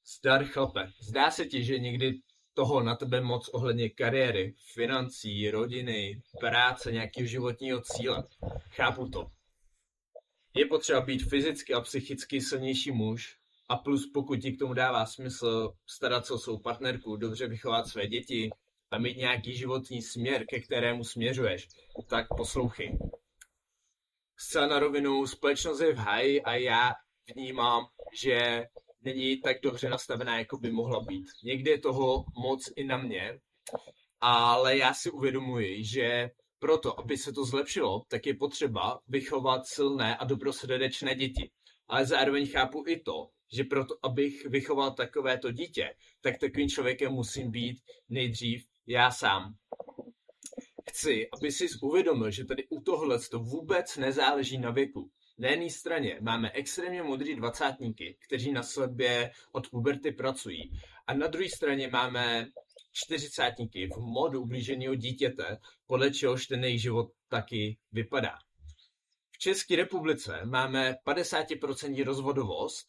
Zdar chlape, zdá se ti, že někdy toho na tebe moc ohledně kariéry, financí, rodiny, práce, nějakého životního cíle. Chápu to. Je potřeba být fyzicky a psychicky silnější muž a plus pokud ti k tomu dává smysl starat se o svou partnerku, dobře vychovat své děti a mít nějaký životní směr, ke kterému směřuješ, tak poslouchej. Zcela na rovinu, společnost je v háji a já vnímám, že není tak dobře nastavená, jako by mohla být. Někdy je toho moc i na mě, ale já si uvědomuji, že proto, aby se to zlepšilo, tak je potřeba vychovat silné a dobrosrdečné děti. Ale zároveň chápu i to, že proto, abych vychoval takovéto dítě, tak takovým člověkem musím být nejdřív já sám. Chci, aby si uvědomil, že tady u tohle to vůbec nezáleží na věku. Na jedné straně máme extrémně modrý dvacátníky, kteří na sobě od puberty pracují. A na druhé straně máme čtyřicátníky v modu ublíženého dítěte, podle čehož ten jejich život taky vypadá. V České republice máme 50% rozvodovost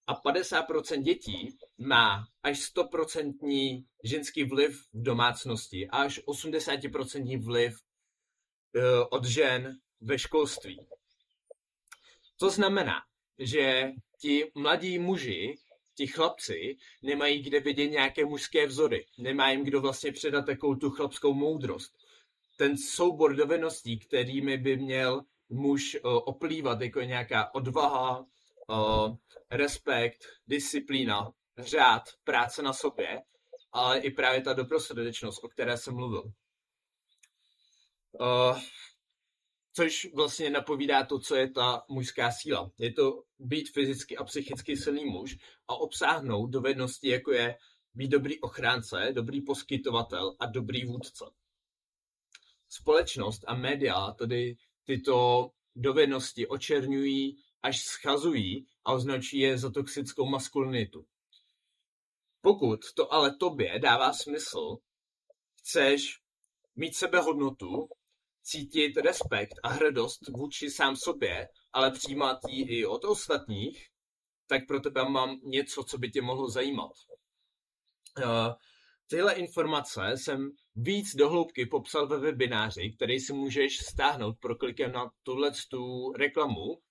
a 50% dětí má až 100% ženský vliv v domácnosti a až 80% vliv od žen ve školství. To znamená, že ti mladí muži, ti chlapci, nemají kde vidět nějaké mužské vzory. Nemá jim kdo vlastně předat takovou tu chlapskou moudrost. Ten soubor dovedností, kterými by měl muž oplývat, jako je nějaká odvaha, respekt, disciplína, řád, práce na sobě, ale i právě ta dobrosrdečnost, o které jsem mluvil. Což vlastně napovídá to, co je ta mužská síla. Je to být fyzicky a psychicky silný muž a obsáhnout dovednosti, jako je být dobrý ochránce, dobrý poskytovatel a dobrý vůdce. Společnost a média tedy tyto dovednosti očerňují až schazují a označují je za toxickou maskulinitu. Pokud to ale tobě dává smysl, chceš mít sebehodnotu, cítit respekt a hrdost vůči sám sobě, ale přijímat ji i od ostatních, tak pro tebe mám něco, co by tě mohlo zajímat. Tyhle informace jsem víc dohloubky popsal ve webináři, který si můžeš stáhnout proklikem na tuhletu reklamu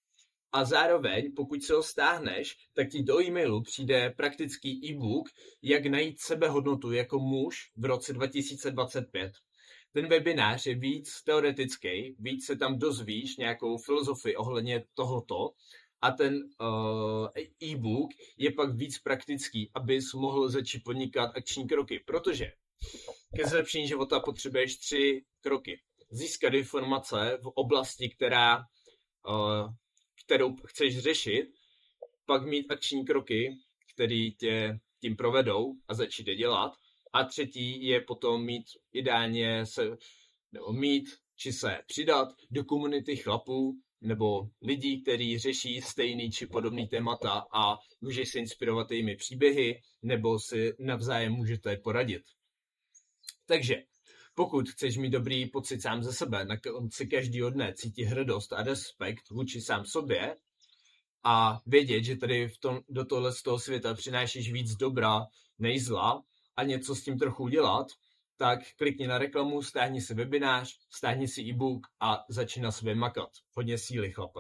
a zároveň, pokud se ho stáhneš, tak ti do e-mailu přijde praktický e-book, jak najít sebehodnotu jako muž v roce 2025. Ten webinář je víc teoretický, víc se tam dozvíš nějakou filozofii ohledně tohoto a ten e-book je pak víc praktický, abys mohl začít podnikat akční kroky, protože ke zlepšení života potřebuješ 3 kroky. Získat informace v oblasti, kterou chceš řešit, pak mít akční kroky, které tě tím provedou a začít je dělat. A třetí je potom mít ideálně či se přidat do komunity chlapů nebo lidí, kteří řeší stejný či podobný témata a můžeš se inspirovat jejimi příběhy nebo si navzájem můžete poradit. Takže pokud chceš mít dobrý pocit sám ze sebe, na konci každého dne cítit hrdost a respekt vůči sám sobě a vědět, že tady do tohle z toho světa přinášíš víc dobra než zla a něco s tím trochu udělat, tak klikni na reklamu, stáhni si webinář, stáhni si e-book a začni na sobě makat. Hodně síly, chlape.